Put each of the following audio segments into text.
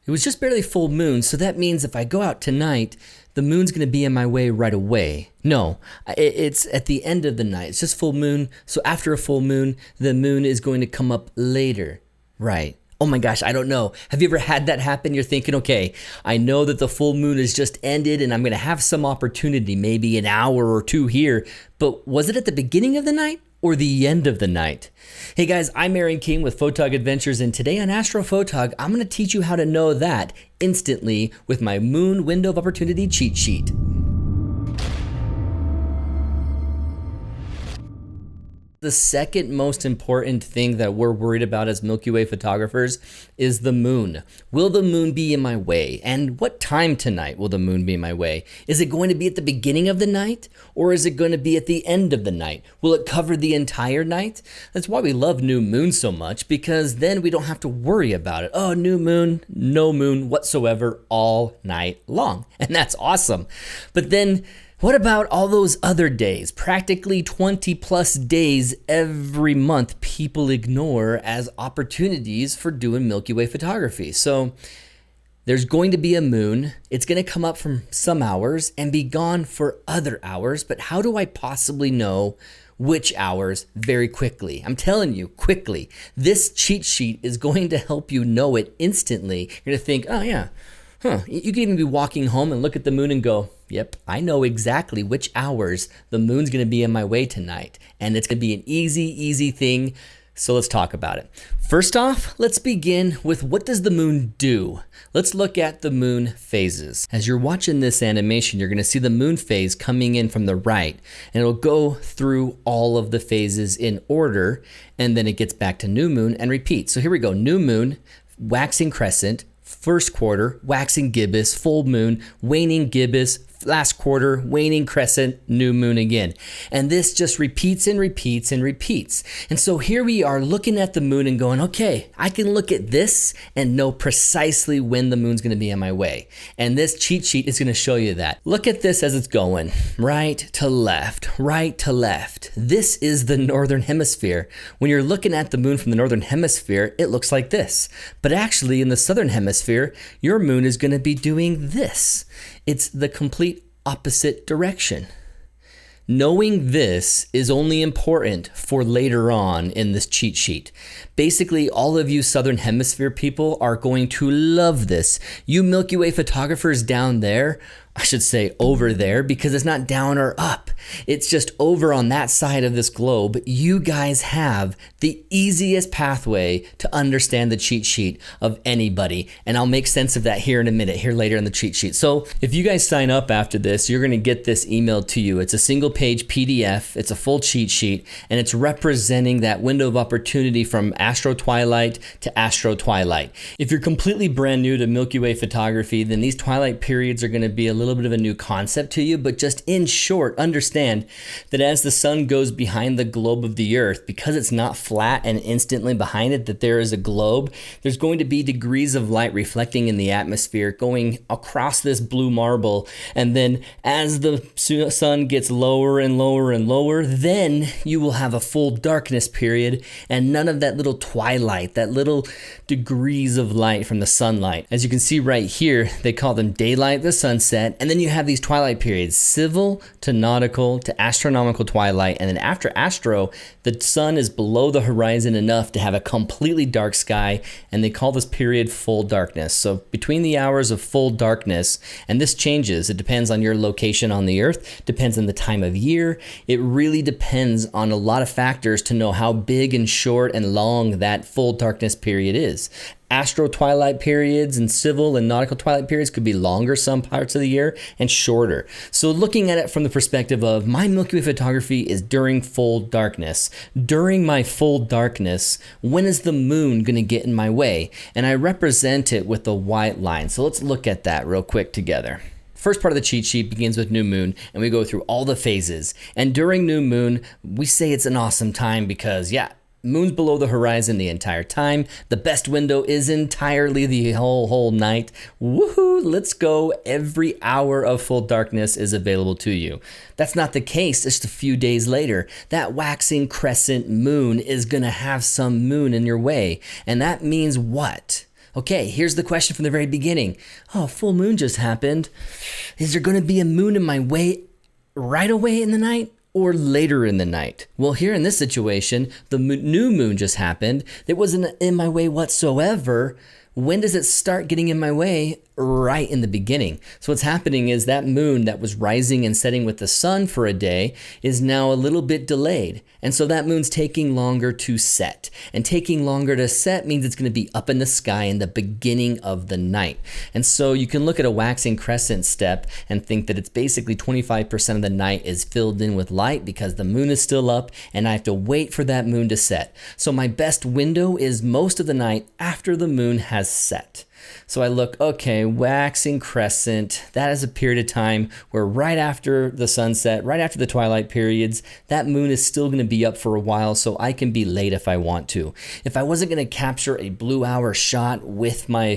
It was just barely full moon, so that means if I go out tonight, the moon's gonna be in my way right away. No, it's at the end of the night. It's just full moon, so after a full moon, the moon is going to come up later. Right. Oh my gosh, I don't know. Have you ever had that happen? You're thinking, okay, I know that the full moon has just ended and I'm gonna have some opportunity, maybe an hour or two here, but was it at the beginning of the night or the end of the night? Hey guys, I'm Aaron King with Photog Adventures, and today on Astro Photog, I'm gonna teach you how to know that instantly with my Moon Window of Opportunity cheat sheet. The second most important thing that we're worried about as Milky Way photographers is the moon. Will the moon be in my way? And what time tonight will the moon be in my way? Is it going to be at the beginning of the night? Or is it going to be at the end of the night? Will it cover the entire night? That's why we love new moon so much, because then we don't have to worry about it. Oh, new moon, no moon whatsoever all night long. And that's awesome. But then, what about all those other days, practically 20 plus days every month people ignore as opportunities for doing Milky Way photography? So there's going to be a moon. It's going to come up from some hours and be gone for other hours. But how do I possibly know which hours very quickly? I'm telling you, quickly. This cheat sheet is going to help you know it instantly. You're going to think, oh yeah, you can even be walking home and look at the moon and go, yep, I know exactly which hours the moon's gonna be in my way tonight. And it's gonna be an easy thing, so let's talk about it. First off, let's begin with what does the moon do? Let's look at the moon phases. As you're watching this animation, you're gonna see the moon phase coming in from the right, and it'll go through all of the phases in order, and then it gets back to new moon and repeats. So here we go, new moon, waxing crescent, first quarter, waxing gibbous, full moon, waning gibbous, last quarter, waning crescent, new moon again. And this just repeats and repeats and repeats. And so here we are looking at the moon and going, okay, I can look at this and know precisely when the moon's gonna be in my way. And this cheat sheet is gonna show you that. Look at this as it's going, right to left, right to left. This is the northern hemisphere. When you're looking at the moon from the northern hemisphere, it looks like this. But actually in the southern hemisphere, your moon is gonna be doing this. It's the complete opposite direction. Knowing this is only important for later on in this cheat sheet. Basically, all of you Southern Hemisphere people are going to love this. You Milky Way photographers down there, I should say over there, because it's not down or up. It's just over on that side of this globe. You guys have the easiest pathway to understand the cheat sheet of anybody. And I'll make sense of that here in a minute, here later in the cheat sheet. So if you guys sign up after this, you're gonna get this emailed to you. It's a single page PDF, it's a full cheat sheet, and it's representing that window of opportunity from Astro Twilight to Astro Twilight. If you're completely brand new to Milky Way photography, then these twilight periods are gonna be a little bit of a new concept to you, but just in short, understand that as the sun goes behind the globe of the earth, because it's not flat and instantly behind it that there is a globe, there's going to be degrees of light reflecting in the atmosphere going across this blue marble. And then as the sun gets lower and lower and lower, then you will have a full darkness period and none of that little twilight, that little degrees of light from the sunlight. As you can see right here, they call them daylight, the sunset, and then you have these twilight periods, civil to nautical to astronomical twilight, and then after astro, the sun is below the horizon enough to have a completely dark sky, and they call this period full darkness. So between the hours of full darkness, and this changes, it depends on your location on the earth, depends on the time of year, it really depends on a lot of factors to know how big and short and long that full darkness period is. Astro twilight periods and civil and nautical twilight periods could be longer some parts of the year and shorter. So looking at it from the perspective of my Milky Way photography is during full darkness. During my full darkness, when is the moon gonna get in my way? And I represent it with the white line. So let's look at that real quick together. First part of the cheat sheet begins with new moon, and we go through all the phases. And during new moon, we say it's an awesome time because, yeah, moon's below the horizon the entire time. The best window is entirely the whole night. Woohoo, let's go. Every hour of full darkness is available to you. That's not the case just a few days later. That waxing crescent moon is gonna have some moon in your way. And that means what? Okay, here's the question from the very beginning. Oh, full moon just happened. Is there going to be a moon in my way right away in the night or later in the night? Well, here in this situation, the new moon just happened. It wasn't in my way whatsoever. When does it start getting in my way? Right in the beginning. So what's happening is that moon that was rising and setting with the sun for a day is now a little bit delayed. And so that moon's taking longer to set. And taking longer to set means it's going to be up in the sky in the beginning of the night. And so you can look at a waxing crescent step and think that it's basically 25% of the night is filled in with light because the moon is still up and I have to wait for that moon to set. So my best window is most of the night after the moon has set. So I look, okay, waxing crescent, that is a period of time where right after the sunset, right after the twilight periods, that moon is still going to be up for a while, so I can be late if I want to. If I wasn't going to capture a blue hour shot with my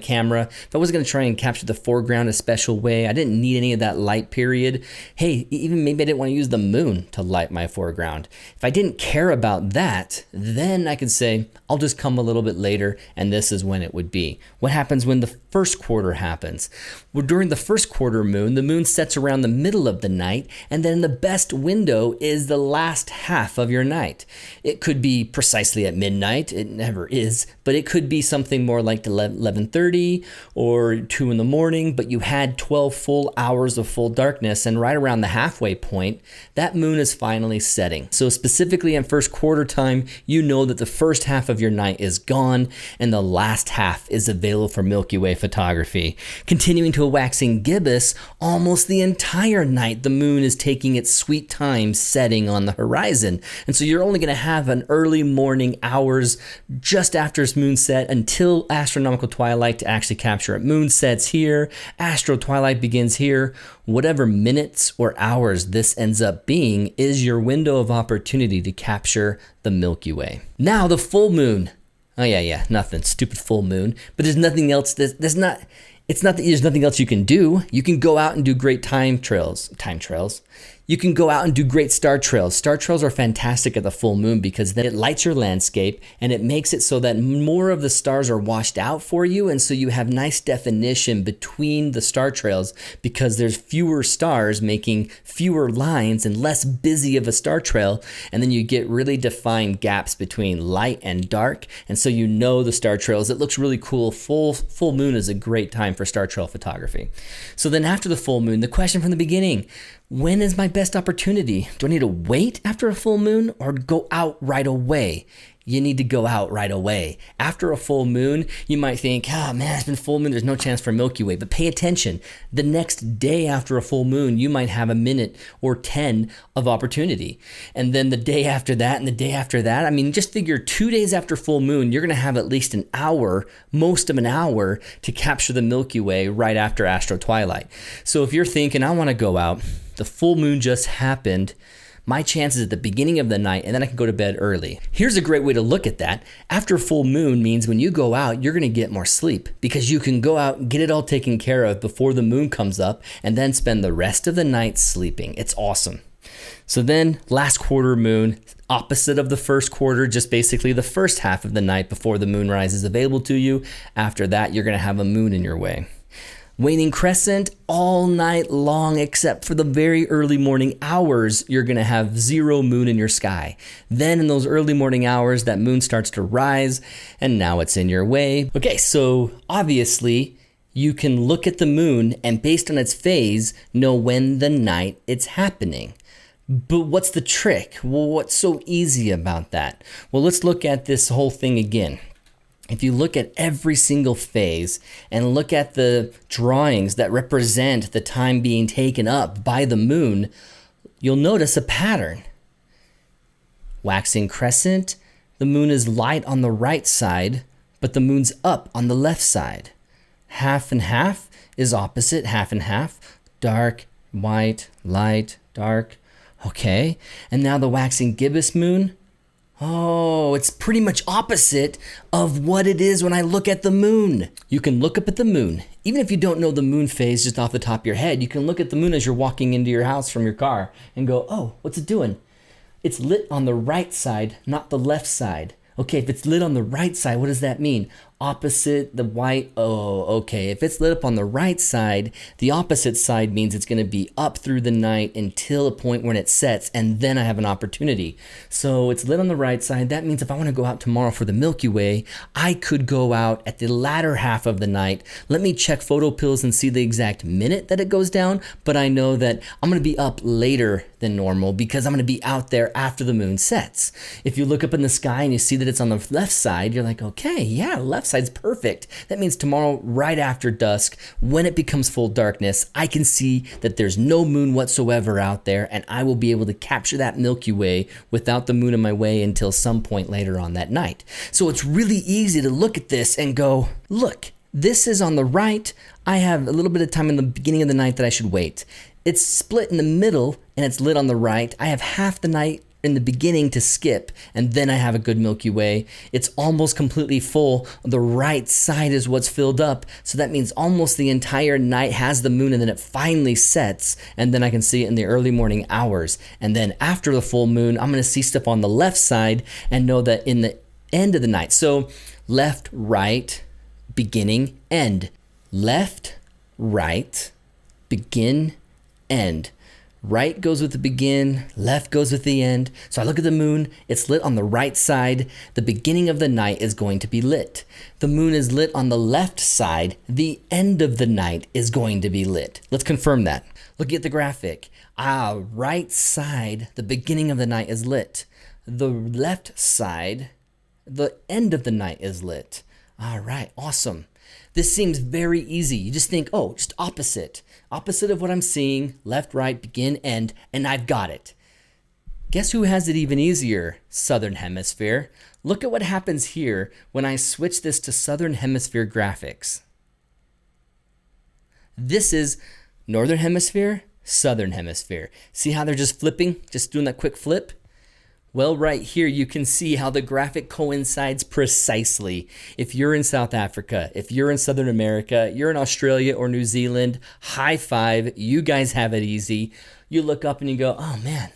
camera, if I wasn't going to try and capture the foreground a special way, I didn't need any of that light period. Hey, even maybe I didn't want to use the moon to light my foreground. If I didn't care about that, then I could say, I'll just come a little bit later, and this is when it would be. What happens when the first quarter happens? Well, during the first quarter moon, the moon sets around the middle of the night, and then the best window is the last half of your night. It could be precisely at midnight, it never is, but it could be something more like 11:30 or 2 in the morning, but you had 12 full hours of full darkness, and right around the halfway point, that moon is finally setting. So specifically in first quarter time, you know that the first half of your night is gone, and the last half is available for Milky Way photography. Continuing to a waxing gibbous, almost the entire night the moon is taking its sweet time setting on the horizon. And so you're only going to have an early morning hours just after moon set until astronomical twilight to actually capture it. Moon sets here, astro twilight begins here. Whatever minutes or hours this ends up being is your window of opportunity to capture the Milky Way. Now the full moon. Oh yeah, nothing. Stupid full moon. But there's nothing else. It's not that there's nothing else you can do. You can go out and do great time trails. You can go out and do great star trails. Star trails are fantastic at the full moon because then it lights your landscape and it makes it so that more of the stars are washed out for you. And so you have nice definition between the star trails because there's fewer stars making fewer lines and less busy of a star trail. And then you get really defined gaps between light and dark. And so you know the star trails. It looks really cool. Full moon is a great time for star trail photography. So then after the full moon, the question from the beginning, when is my best opportunity? Do I need to wait after a full moon or go out right away? You need to go out right away. After a full moon, you might think, man, it's been full moon, there's no chance for Milky Way. But pay attention. The next day after a full moon, you might have a minute or 10 of opportunity. And then the day after that and the day after that, I mean, just figure 2 days after full moon, you're going to have at least an hour, most of an hour, to capture the Milky Way right after astro twilight. So if you're thinking, I want to go out, the full moon just happened, my chances at the beginning of the night, and then I can go to bed early. Here's a great way to look at that. After full moon means when you go out, you're going to get more sleep because you can go out and get it all taken care of before the moon comes up and then spend the rest of the night sleeping. It's awesome. So then last quarter moon, opposite of the first quarter, just basically the first half of the night before the moonrise is available to you. After that, you're going to have a moon in your way. Waning crescent all night long, except for the very early morning hours, you're going to have zero moon in your sky. Then in those early morning hours, that moon starts to rise, and now it's in your way. Okay, so obviously, you can look at the moon and based on its phase, know when the night it's happening. But what's the trick? Well, what's so easy about that? Well, let's look at this whole thing again. If you look at every single phase and look at the drawings that represent the time being taken up by the moon, you'll notice a pattern. Waxing crescent, the moon is light on the right side, but the moon's up on the left side. Half and half is opposite, half and half. Dark, white, light, dark. Okay, and now the waxing gibbous moon. Oh, it's pretty much opposite of what it is when I look at the moon. You can look up at the moon. Even if you don't know the moon phase just off the top of your head, you can look at the moon as you're walking into your house from your car and go, oh, what's it doing? It's lit on the right side, not the left side. Okay, if it's lit on the right side, what does that mean? opposite the white. Oh, okay. If it's lit up on the right side, the opposite side means it's going to be up through the night until a point when it sets, and then I have an opportunity. So it's lit on the right side. That means if I want to go out tomorrow for the Milky Way, I could go out at the latter half of the night. Let me check photo pills and see the exact minute that it goes down, but I know that I'm going to be up later than normal because I'm going to be out there after the moon sets. If you look up in the sky and you see that it's on the left side, you're like, okay, yeah, left side's perfect. That means tomorrow, right after dusk, when it becomes full darkness, I can see that there's no moon whatsoever out there, and I will be able to capture that Milky Way without the moon in my way until some point later on that night. So it's really easy to look at this and go, look, this is on the right. I have a little bit of time in the beginning of the night that I should wait. It's split in the middle and it's lit on the right. I have half the night in the beginning to skip, and then I have a good Milky Way. It's almost completely full. The right side is what's filled up, so that means almost the entire night has the moon, and then it finally sets, and then I can see it in the early morning hours. And then after the full moon, I'm going to see stuff on the left side and know that in the end of the night. So left, right, beginning, end. Left, right, begin, end. Right goes with the begin, left goes with the end. So I look at the moon, it's lit on the right side. The beginning of the night is going to be lit. The moon is lit on the left side. The end of the night is going to be lit. Let's confirm that. Look at the graphic. Right side, the beginning of the night is lit. The left side, the end of the night is lit. All right, awesome. This seems very easy. You just think, oh, just opposite. Opposite of what I'm seeing, left, right, begin, end, and I've got it. Guess who has it even easier? Southern Hemisphere. Look at what happens here when I switch this to Southern Hemisphere graphics. This is Northern Hemisphere, Southern Hemisphere. See how they're just flipping, just doing that quick flip? Well, right here, you can see how the graphic coincides precisely. If you're in South Africa, if you're in Southern America, you're in Australia or New Zealand, high five, you guys have it easy. You look up and you go, oh man,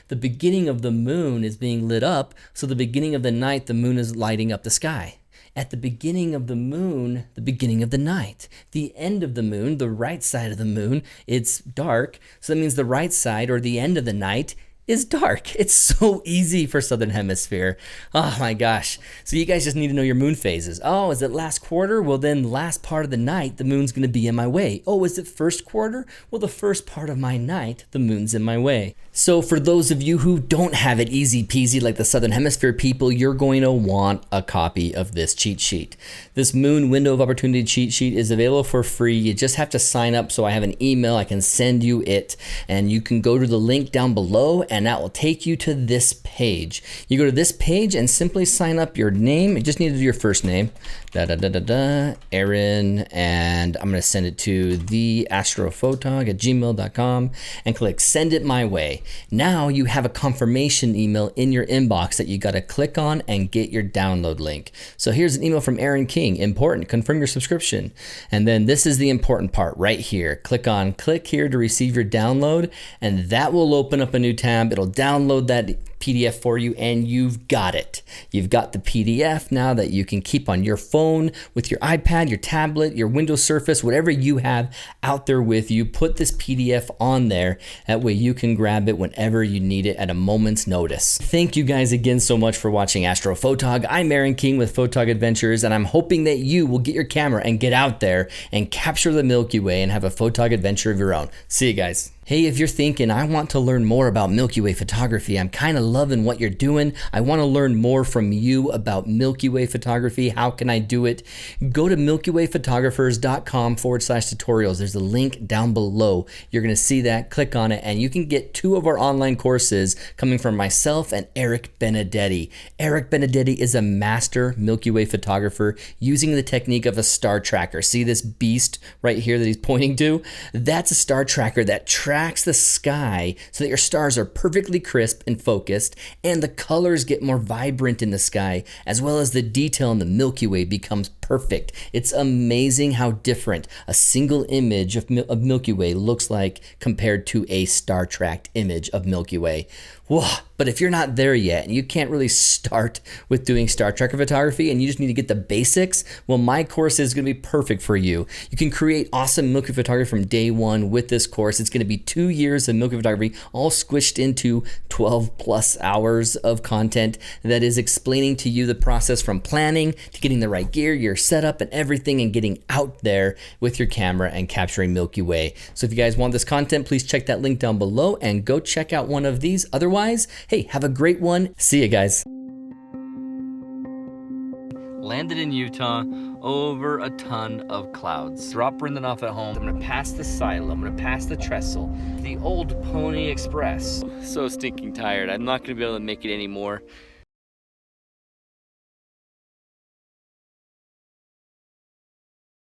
the beginning of the moon is being lit up, so the beginning of the night, the moon is lighting up the sky. At the beginning of the moon, the beginning of the night. The end of the moon, the right side of the moon, it's dark, so that means the right side or the end of the night is dark. It's so easy for Southern Hemisphere. Oh my gosh. So you guys just need to know your moon phases. Oh, is it last quarter? Well, then last part of the night, the moon's going to be in my way. Oh, is it first quarter? Well, the first part of my night, the moon's in my way. So for those of you who don't have it easy peasy like the Southern Hemisphere people, you're going to want a copy of this cheat sheet. This Moon Window of Opportunity cheat sheet is available for free. You just have to sign up. So I have an email. I can send you it, and you can go to the link down below, and that will take you to this page. You go to this page and simply sign up your name. You just need to do your first name, Aaron, and I'm going to send it to theastrophotog@gmail.com and click send it my way. Now you have a confirmation email in your inbox that you got to click on and get your download link. So here's an email from Aaron King. Important, confirm your subscription. And then this is the important part right here. Click here to receive your download, and that will open up a new tab. It'll download that PDF for you, and you've got it. You've got the PDF now that you can keep on your phone, with your iPad, your tablet, your Windows Surface, whatever you have out there with you. Put this PDF on there. That way you can grab it whenever you need it at a moment's notice. Thank you guys again so much for watching Astrophotog. I'm Aaron King with Photog Adventures, and I'm hoping that you will get your camera and get out there and capture the Milky Way and have a photog adventure of your own. See you guys. Hey, if you're thinking, I want to learn more about Milky Way photography, I'm kind of loving what you're doing, I want to learn more from you about Milky Way photography, how can I do it? Go to milkywayphotographers.com/tutorials. There's a link down below. You're going to see that, click on it, and you can get 2 of our online courses coming from myself and Eric Benedetti. Eric Benedetti is a master Milky Way photographer using the technique of a star tracker. See this beast right here that he's pointing to? That's a star tracker that tracks the sky so that your stars are perfectly crisp and focused, and the colors get more vibrant in the sky, as well as the detail in the Milky Way becomes perfect perfect. It's amazing how different a single image of Milky Way looks like compared to a Star Trek image of Milky Way. Whoa. But if you're not there yet and you can't really start with doing Star Trek photography and you just need to get the basics, well, my course is going to be perfect for you. You can create awesome Milky photography from day one with this course. It's going to be 2 years of Milky photography all squished into 12 plus hours of content that is explaining to you the process from planning to getting the right gear, your setup and everything, and getting out there with your camera and capturing Milky Way. So if you guys want this content, please check that link down below and go check out one of these. Otherwise, hey, have a great one. See you guys. Landed in Utah over a ton of clouds. Drop Brendan off at home. I'm gonna pass the silo. I'm gonna pass the trestle. The old Pony Express. So stinking tired. I'm not gonna be able to make it anymore.